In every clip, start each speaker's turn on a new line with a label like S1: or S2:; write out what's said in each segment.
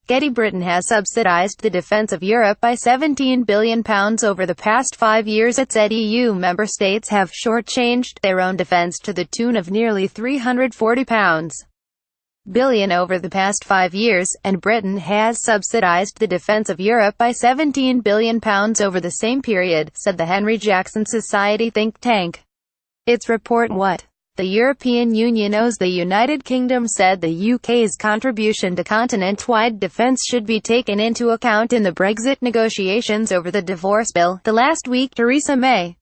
S1: Britain has subsidised the defence of Europe by £17 billion over the past 5 years. It said EU member states have shortchanged their own defence to the tune of nearly £340 billion over the past 5 years, and Britain has subsidised the defence of Europe by £17 billion over the same period, said the Henry Jackson Society think tank. Its report, What the European Union Owes the United Kingdom, said the UK's contribution to continent-wide defence should be taken into account in the Brexit negotiations over the divorce bill. The last week, Theresa May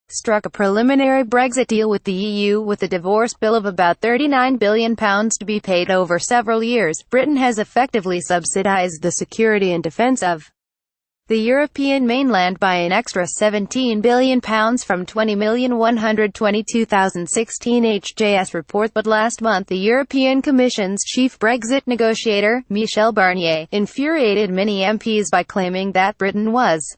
S1: struck a preliminary Brexit deal with the EU with a divorce bill of about £39 billion to be paid over several years. Britain has effectively subsidised the security and defence of the European mainland by an extra £17 billion from £20,122,016 HJS report. But last month the European Commission's chief Brexit negotiator, Michel Barnier, infuriated many MPs by claiming that Britain was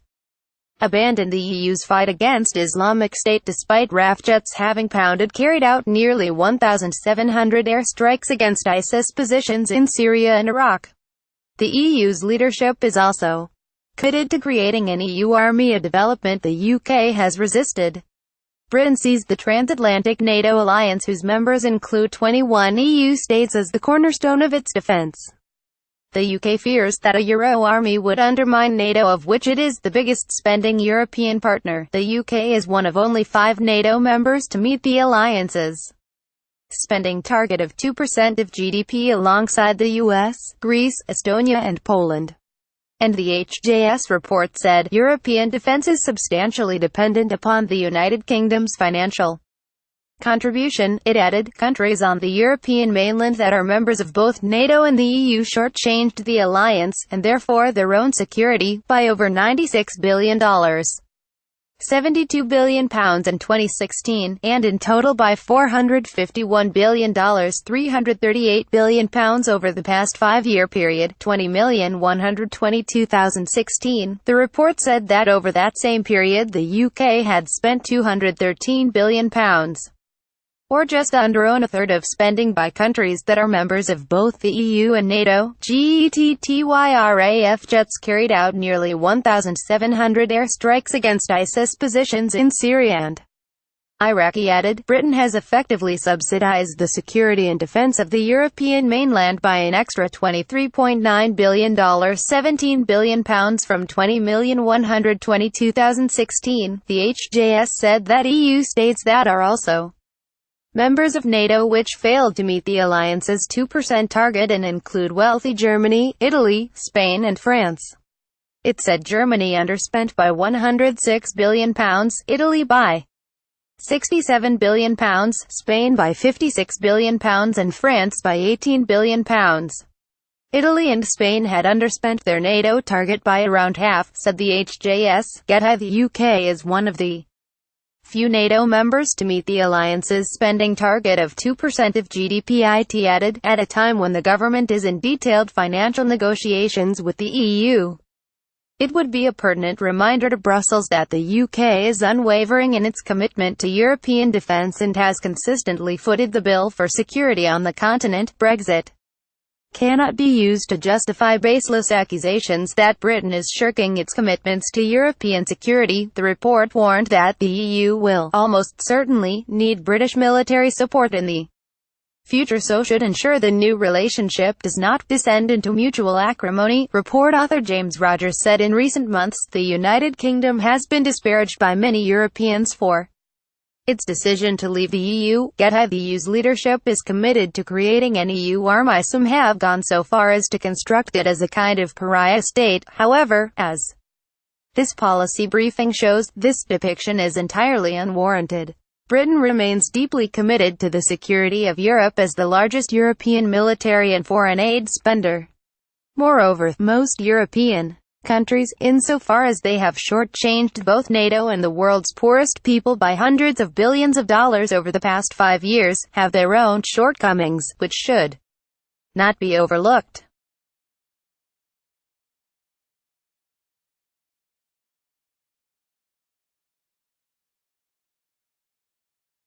S1: abandoned the EU's fight against Islamic State, despite RAF jets having carried out nearly 1,700 airstrikes against ISIS positions in Syria and Iraq. The EU's leadership is also committed to creating an EU army, a development the UK has resisted. Britain sees the transatlantic NATO alliance, whose members include 21 EU states, as the cornerstone of its defence. The UK fears that a Euro army would undermine NATO, of which it is the biggest spending European partner. The UK is one of only 5 NATO members to meet the alliance's spending target of 2% of GDP, alongside the US, Greece, Estonia and Poland. And the HJS report said, European defence is substantially dependent upon the United Kingdom's financial contribution. It added, countries on the European mainland that are members of both NATO and the EU shortchanged the alliance, and therefore their own security, by over £96 billion. £72 billion in 2016, and in total by $451 billion, £338 billion over the past 5-year period, $20,122,016. The report said that over that same period the UK had spent £213 billion, or just under a third of spending by countries that are members of both the EU and NATO. GETTYBritain jets carried out nearly 1,700 airstrikes against ISIS positions in Syria and Iraq. He added, Britain has effectively subsidised the security and defence of the European mainland by an extra $23.9 billion, £17 billion from $20,122,016. The HJS said that EU states that are also members of NATO which failed to meet the alliance's 2% target and include wealthy Germany, Italy, Spain and France. It said Germany underspent by £106 billion, Italy by £67 billion, Spain by £56 billion and France by £18 billion. Italy and Spain had underspent their NATO target by around half, said the HJS. The UK is one of the few NATO members to meet the alliance's spending target of 2% of GDP. It added, at a time when the government is in detailed financial negotiations with the EU. It would be a pertinent reminder to Brussels that the UK is unwavering in its commitment to European defence and has consistently footed the bill for security on the continent. Brexit cannot be used to justify baseless accusations that Britain is shirking its commitments to European security. The report warned that the EU will almost certainly need British military support in the future, so should ensure the new relationship does not descend into mutual acrimony. Report author James Rogers said in recent months the United Kingdom has been disparaged by many Europeans for its decision to leave the EU. The EU's leadership is committed to creating an EU army. Some have gone so far as to construct it as a kind of pariah state. However, as this policy briefing shows, this depiction is entirely unwarranted. Britain remains deeply committed to the security of Europe as the largest European military and foreign aid spender. Moreover, most European countries, insofar as they have shortchanged both NATO and the world's poorest people by hundreds of billions of dollars over the past 5 years, have their own shortcomings, which should not be overlooked.